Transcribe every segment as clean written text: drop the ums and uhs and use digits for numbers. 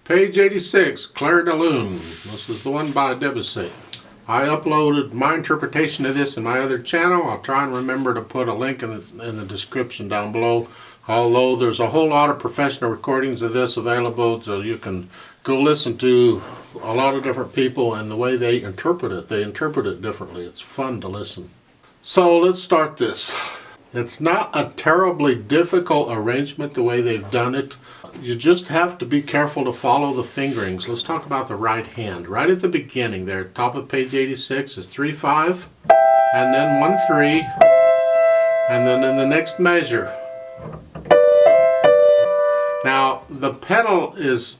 Page 86, Clair de Lune. This is the one by Debussy. I uploaded my interpretation of this in my other channel. I'll try and remember to put a link in the description down below. Although there's a whole lot of professional recordings of this available, so you can go listen to a lot of different people and the way they interpret it. They interpret it differently. It's fun to listen. So let's start this. It's not a terribly difficult arrangement the way they've done it. You just have to be careful to follow the fingerings. Let's talk about the right hand. Right at the beginning there, top of page 86 is 3-5, and then 1-3, and then in the next measure. Now the pedal is,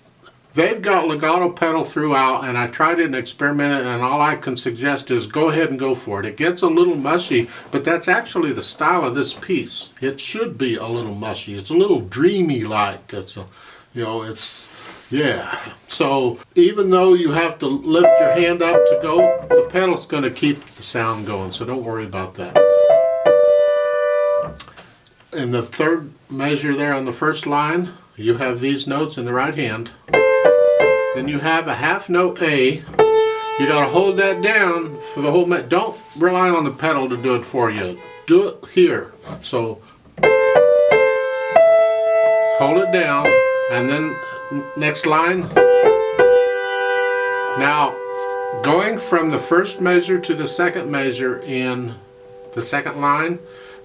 they've got legato pedal throughout, and I tried it and experimented, and all I can suggest is go ahead and go for it. It gets a little mushy, but that's actually the style of this piece. It should be a little mushy. It's a little dreamy like. It's a, you know, it's, yeah. So even though you have to lift your hand up to go, the pedal's going to keep the sound going, so don't worry about that. In the third measure there on the first line, you have these notes in the right hand. Then you have a half note A. You got to hold that down for the whole Don't rely on the pedal to do it for you. Do it here. So hold it down, and then next line. Now going from the first measure to the second measure in the second line,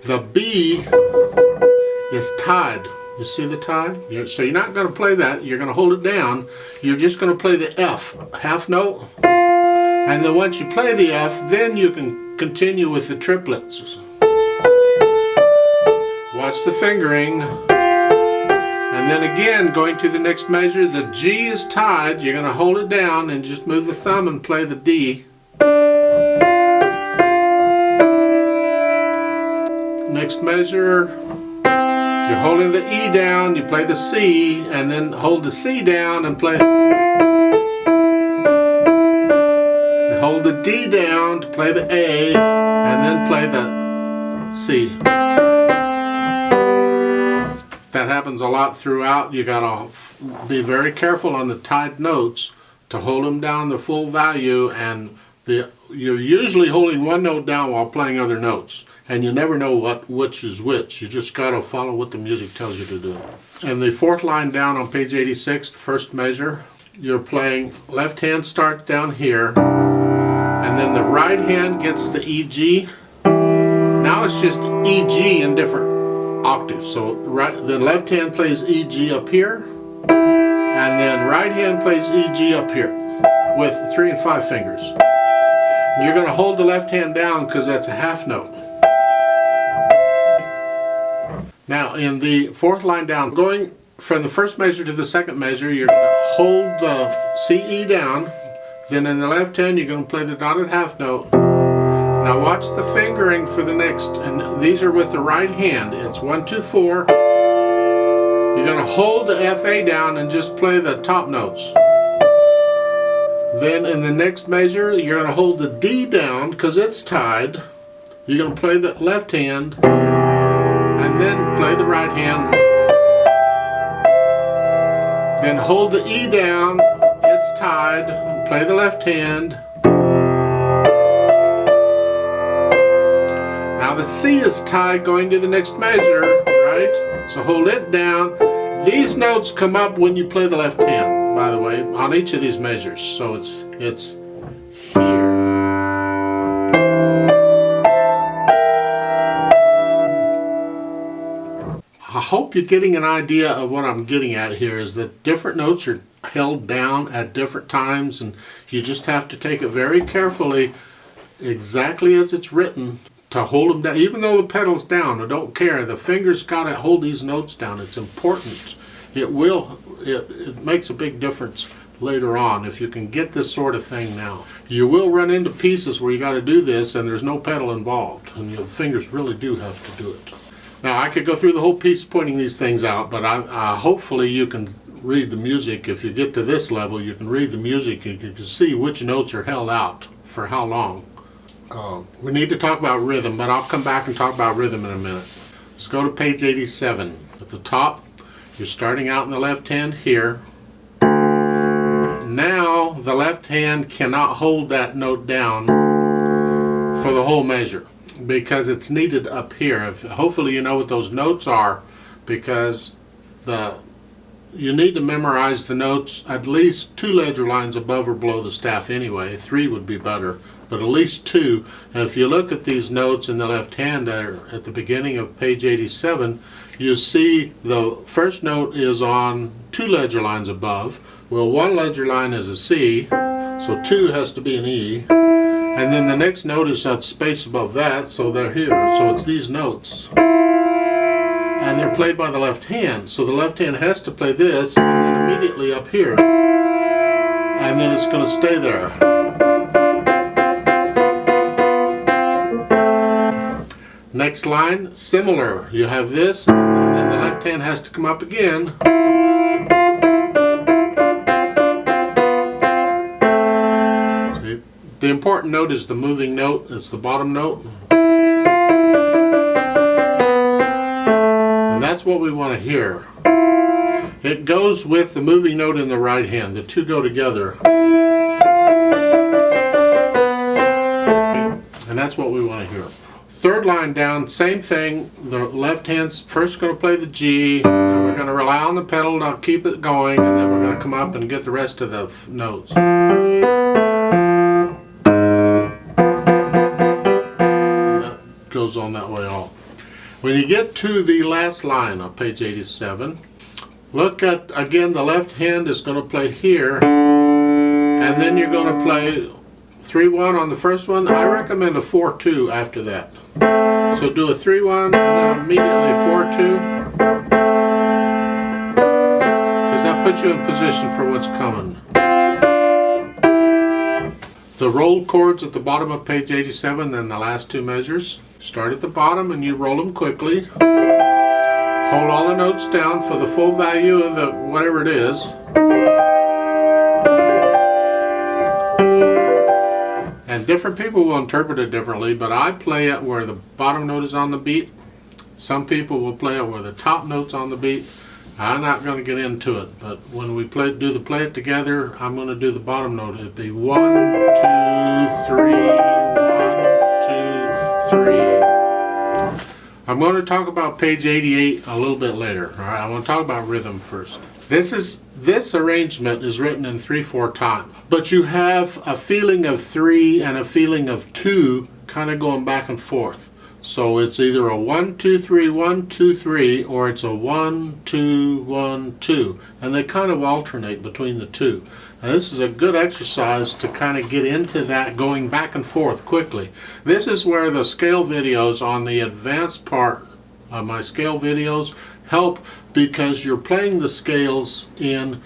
the B is tied. You see the tie? So you're not going to play that. You're going to hold it down. You're just going to play the F, half note. And then once you play the F, then you can continue with the triplets. Watch the fingering. And then again, going to the next measure, the G is tied. You're going to hold it down and just move the thumb and play the D. Next measure. You're holding the E down, you play the C, and then hold the C down and play. You hold the D down to play the A, and then play the C. That happens a lot throughout. You gotta be very careful on the tied notes to hold them down the full value, and you're usually holding one note down while playing other notes. And you never know which is which. You just got to follow what the music tells you to do. And the fourth line down on page 86, the first measure, you're playing left hand starts down here, and then the right hand gets the E-G. Now it's just E-G in different octaves. So the left hand plays E-G up here, and then right hand plays E-G up here with 3 and 5 fingers. And you're going to hold the left hand down because that's a half note. Now in the fourth line down, going from the first measure to the second measure, you're going to hold the C-E down. Then in the left hand, you're going to play the dotted half note. Now watch the fingering for the next, and these are with the right hand. It's 1, 2, 4. You're going to hold the F-A down and just play the top notes. Then in the next measure, you're going to hold the D down because it's tied. You're going to play the left hand, and then play the right hand. Then hold the E down, it's tied, play the left hand. Now the C is tied going to the next measure, right? So hold it down. These notes come up when you play the left hand, by the way, on each of these measures. So it's here. I hope you're getting an idea of what I'm getting at here, is that different notes are held down at different times, and you just have to take it very carefully, exactly as it's written, to hold them down. Even though the pedal's down, I don't care. The fingers got to hold these notes down. It's important. It makes a big difference later on if you can get this sort of thing now. You will run into pieces where you got to do this and there's no pedal involved, and your fingers really do have to do it. Now I could go through the whole piece pointing these things out, but hopefully you can read the music. If you get to this level, you can read the music and you can see which notes are held out for how long. We need to talk about rhythm, but I'll come back and talk about rhythm in a minute. Let's go to page 87. At the top, you're starting out in the left hand here. Now the left hand cannot hold that note down for the whole measure because it's needed up here. Hopefully you know what those notes are, because you need to memorize the notes at least 2 ledger lines above or below the staff anyway. 3 would be better, but at least 2. And if you look at these notes in the left hand there at the beginning of page 87, you see the first note is on 2 ledger lines above. Well, 1 ledger line is a C, so 2 has to be an E. And then the next note is that space above that, so they're here. So it's these notes. And they're played by the left hand. So the left hand has to play this, and then immediately up here. And then it's going to stay there. Next line, similar. You have this, and then the left hand has to come up again. See, the important note is the moving note. It's the bottom note. And that's what we want to hear. It goes with the moving note in the right hand. The two go together. And that's what we want to hear. Third line down, same thing. The left hand's first going to play the G, and we're going to rely on the pedal to keep it going, and then we're going to come up and get the rest of the notes. And that goes on that way all. When you get to the last line on page 87, look at, again, the left hand is going to play here, and then you're going to play 3-1 on the first one. I recommend a 4-2 after that. So do a 3-1 and then immediately 4-2, because that puts you in position for what's coming. The rolled chords at the bottom of page 87, then the last 2 measures. Start at the bottom and you roll them quickly. Hold all the notes down for the full value of the whatever it is. And different people will interpret it differently, but I play it where the bottom note is on the beat. Some people will play it where the top note's on the beat. I'm not going to get into it, but when we play it together, I'm going to do the bottom note. It'd be 1, 2, 3, 1, 2, 3. I'm going to talk about page 88 a little bit later. All right, I want to talk about rhythm first. This arrangement is written in 3/4 time, but you have a feeling of 3 and a feeling of 2 kind of going back and forth. So it's either a 1, 2, 3, 1, 2, 3, or it's a 1, 2, 1, 2, and they kind of alternate between the two. Now this is a good exercise to kind of get into that going back and forth quickly. This is where the scale videos on the advanced part of my scale videos help, because you're playing the scales in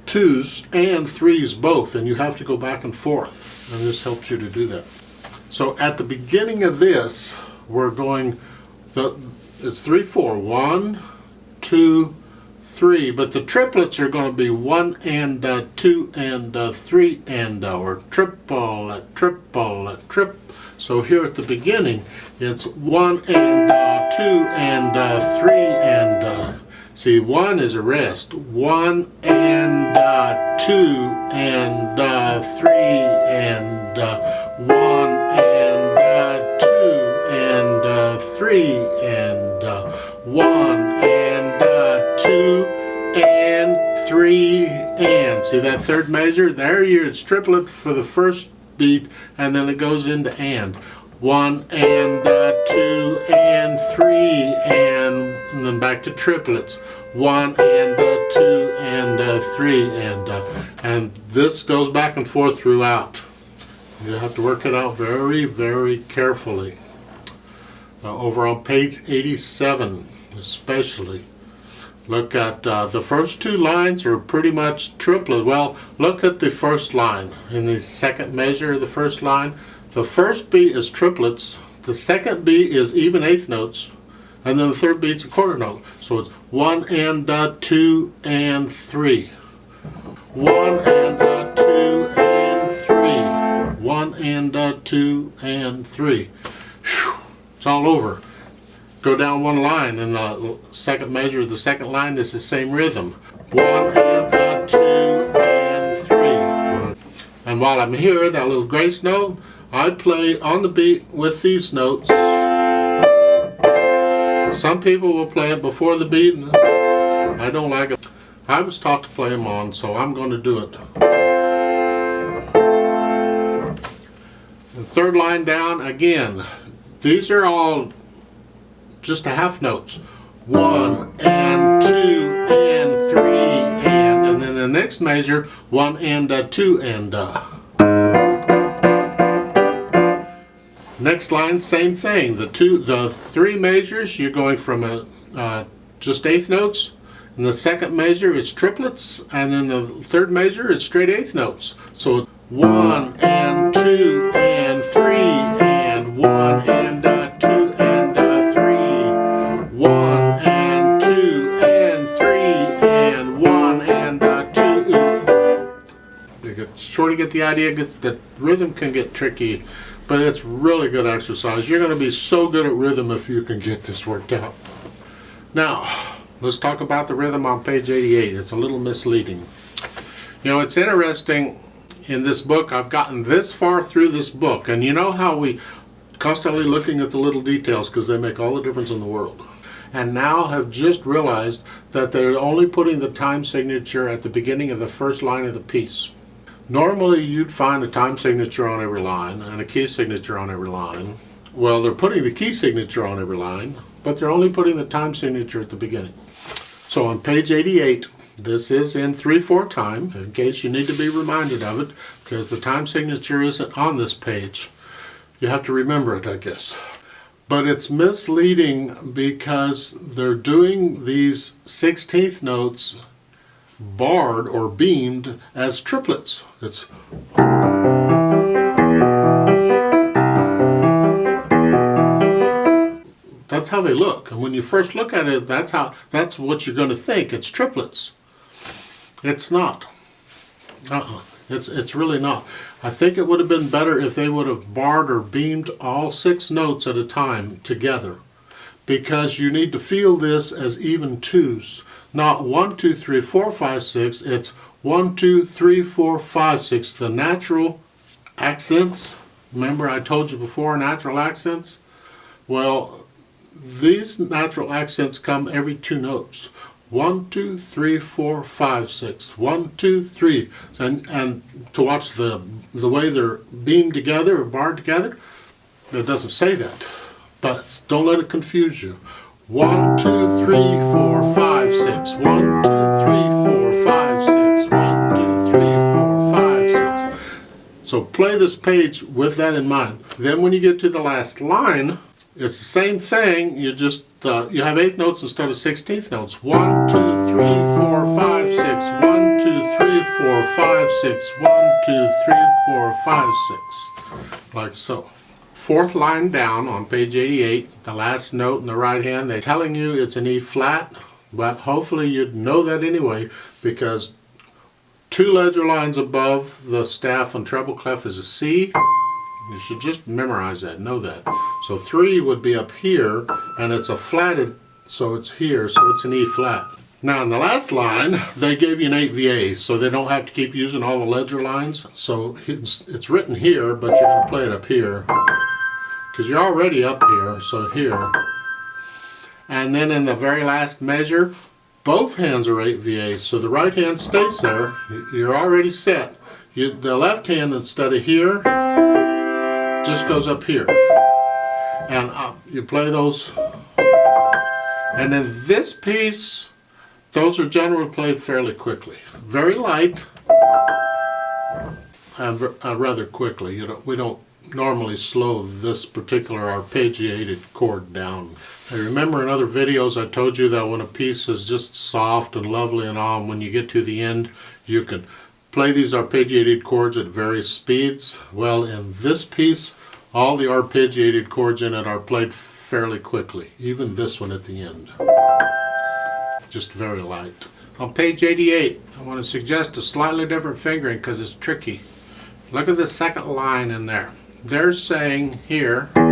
2s and 3s both, and you have to go back and forth, and this helps you to do that. So at the beginning of this, we're going, it's 3/4, 1, 2, 3, but the triplets are going to be 1 and 2 and 3 and, or triple, triple, trip. So here at the beginning, it's 1 and 2 and 3 and, see, 1 is a rest. 1 and 2 and 3 and 1 and 2 and 3 and 1 and 2 and 3 and. See that third measure? There it's triplet for the first beat, and then it goes into and. 1 and 2 and 3 and then back to triplets. 1 and 2 and 3 and this goes back and forth throughout. You have to work it out very, very carefully. Over on page 87 especially, look at the first 2 lines are pretty much triplet. Well, look at the first line in the second measure of the first line. The first beat is triplets, the second beat is even eighth notes, and then the third beat's a quarter note. So it's 1 and 2 and 3. 1 and 2 and 3. 1 and 2 and 3. Whew, it's all over. Go down one line in the second measure of the second line, it's the same rhythm. 1 and 2 and 3. And while I'm here, that little grace note, I play on the beat with these notes. Some people will play it before the beat, and I don't like it. I was taught to play them on, so I'm going to do it. The third line down, again, these are all just a half notes. 1 and 2 and 3 and then the next measure, 1 and 2 and Next line, same thing. The three measures, you're going from just eighth notes. In the second measure, it's triplets, and then the third measure is straight eighth notes. So it's 1 and 2 and 3 and 1 and 2 and 3, 1 and 2 and 3 and 1 and 2. Sure to get the idea. The rhythm can get tricky, but it's really good exercise. You're going to be so good at rhythm if you can get this worked out. Now, let's talk about the rhythm on page 88. It's a little misleading. You know, it's interesting in this book. I've gotten this far through this book, and you know how we constantly looking at the little details because they make all the difference in the world. And now have just realized that they're only putting the time signature at the beginning of the first line of the piece. Normally you'd find a time signature on every line and a key signature on every line. Well, they're putting the key signature on every line, but they're only putting the time signature at the beginning. So on page 88, this is in 3/4 time, in case you need to be reminded of it, because the time signature isn't on this page. You have to remember it, I guess. But it's misleading because they're doing these 16th notes barred or beamed as triplets. It's that's how they look, and when you first look at it, that's what you're going to think. It's triplets. It's not. It's really not. I think it would have been better if they would have barred or beamed all 6 notes at a time together, because you need to feel this as even twos. Not 1, 2, 3, 4, 5, 6. It's 1, 2, 3, 4, 5, 6. The natural accents. Remember I told you before, natural accents? Well, these natural accents come every 2 notes. 1, 2, 3, 4, 5, 6. 1, 2, 3. And to watch the way they're beamed together or barred together, it doesn't say that. But don't let it confuse you. 1, 2, 3, 4, 5, 6. 1, 2, 3, 4, 5, 6. 1, 2, 3, 4, 5, 6. So play this page with that in mind. Then when you get to the last line, it's the same thing. You just you have 8th notes instead of 16th notes. 1, 2, 3, 4, 5, 6. 1, 2, 3, 4, 5, 6. 1, 2, 3, 4, 5, 6. Like so. 4th line down on page 88, the last note in the right hand, they're telling you it's an E flat, but hopefully you'd know that anyway, because 2 ledger lines above the staff and treble clef is a C. You should just memorize that, know that. So 3 would be up here, and it's a flatted, so it's here, so it's an E flat. Now in the last line, they gave you an 8 VA, so they don't have to keep using all the ledger lines. So it's written here, but you're going to play it up here, because you're already up here, so here. And then in the very last measure, both hands are 8 VAs, so the right hand stays there. You're already set. The left hand, instead of here, just goes up here. And you play those. And then this piece, those are generally played fairly quickly. Very light and rather quickly. We don't normally slow this particular arpeggiated chord down. I remember in other videos I told you that when a piece is just soft and lovely and all, and when you get to the end you can play these arpeggiated chords at various speeds. Well, in this piece all the arpeggiated chords in it are played fairly quickly, even this one at the end. Just very light. On page 88 I want to suggest a slightly different fingering because it's tricky. Look at the second line in there. They're saying here, and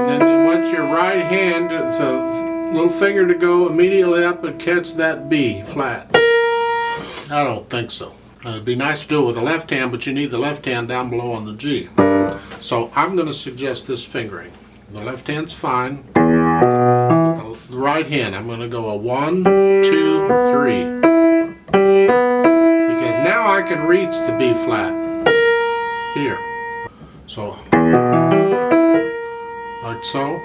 then you want your right hand, the little finger, to go immediately up and catch that B flat. I don't think so. It'd be nice to do it with the left hand, but you need the left hand down below on the G. So I'm going to suggest this fingering. The left hand's fine. But the right hand, I'm going to go a 1, 2, 3. Because now I can reach the B flat here. So, like so.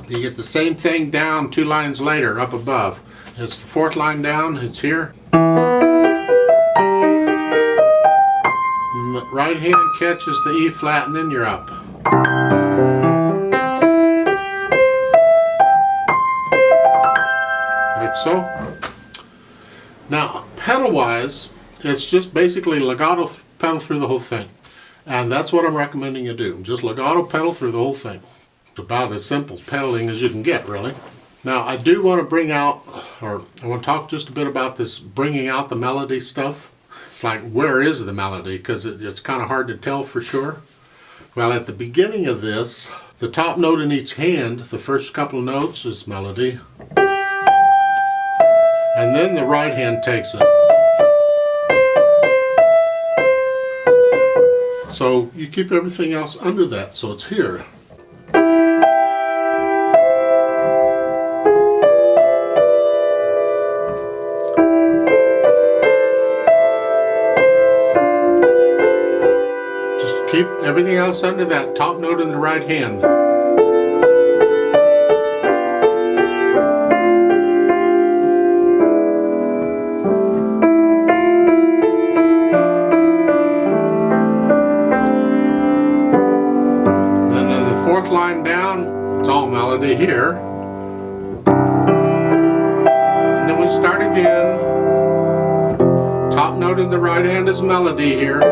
You get the same thing down 2 lines later, up above. It's the 4th line down, it's here. And the right hand catches the E flat and then you're up. Like so. Now, pedal-wise, it's just basically legato pedal through the whole thing. And that's what I'm recommending you do. Just legato pedal through the whole thing. It's about as simple pedaling as you can get, really. Now, I do want to bring out, or I want to talk just a bit about this bringing out the melody stuff. It's like, where is the melody? Because it's kind of hard to tell for sure. Well, at the beginning of this, the top note in each hand, the first couple notes is melody. And then the right hand takes it. So you keep everything else under that, so it's here. Keep everything else under that top note in the right hand. Then the 4th line down, it's all melody here. And then we start again. Top note in the right hand is melody here.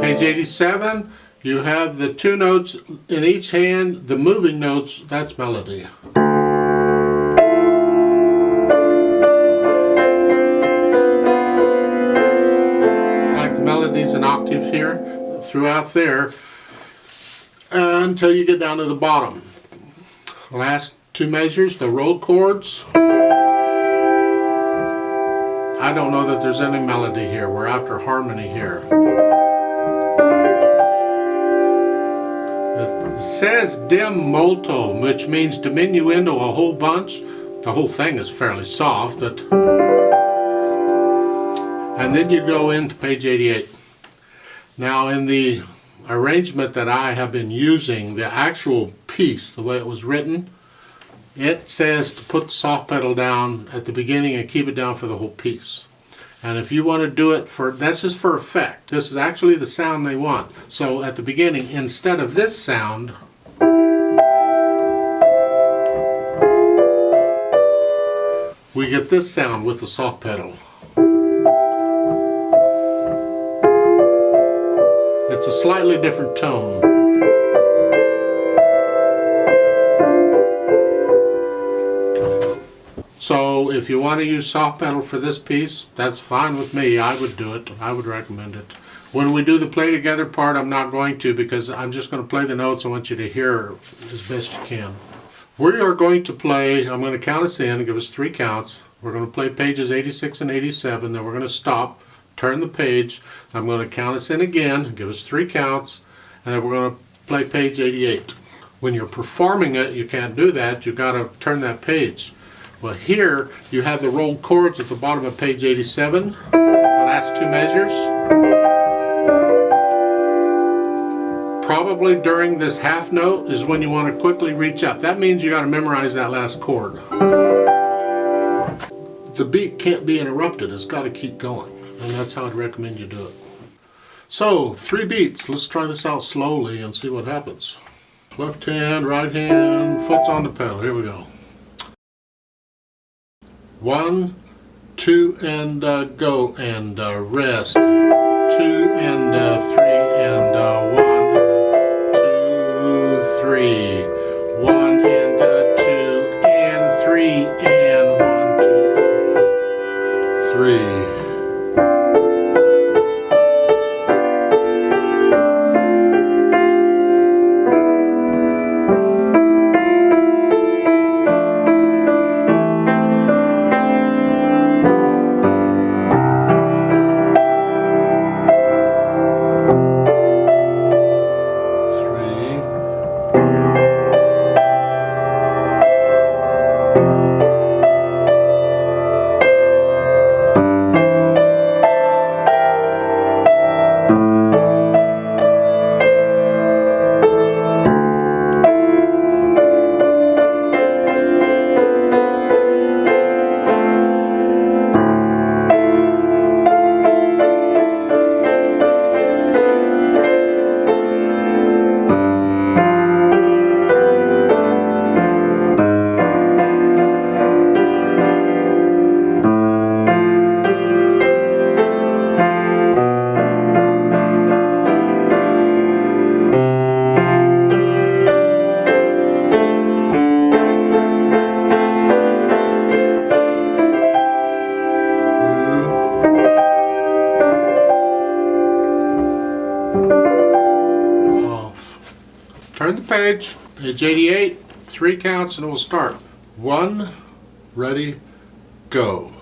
Page 87, you have the 2 notes in each hand, the moving notes, that's melody. It's like the melody's an octave here, throughout there, until you get down to the bottom. The last 2 measures, the rolled chords. I don't know that there's any melody here, we're after harmony here. It says dim molto, which means diminuendo a whole bunch. The whole thing is fairly soft, but... And then you go into page 88. Now in the arrangement that I have been using, the actual piece, the way it was written, it says to put the soft pedal down at the beginning and keep it down for the whole piece. And if you want to do it for, this is for effect. This is actually the sound they want. So at the beginning, instead of this sound, we get this sound with the soft pedal. It's a slightly different tone. So if you want to use soft pedal for this piece, that's fine with me. I would do it. I would recommend it. When we do the play together part, I'm not going to, because I'm just going to play the notes. I want you to hear as best you can. We are going to play, I'm going to count us in, give us 3 counts. We're going to play pages 86 and 87, then we're going to stop, turn the page. I'm going to count us in again, give us 3 counts, and then we're going to play page 88. When you're performing it, you can't do that. You've got to turn that page. Well, here you have the rolled chords at the bottom of page 87, the last 2 measures. Probably during this half note is when you want to quickly reach up. That means you got to memorize that last chord. The beat can't be interrupted, it's got to keep going, and that's how I'd recommend you do it. So, 3 beats. Let's try this out slowly and see what happens. Left hand, right hand, foot's on the pedal. Here we go. 1, 2, and go, and rest. 2 and 3 and 1, 2, 3. 1 and 2 and 3 and 1, 2. 3. Turn the page, page 88, 3 counts, and we'll start. 1, ready, go.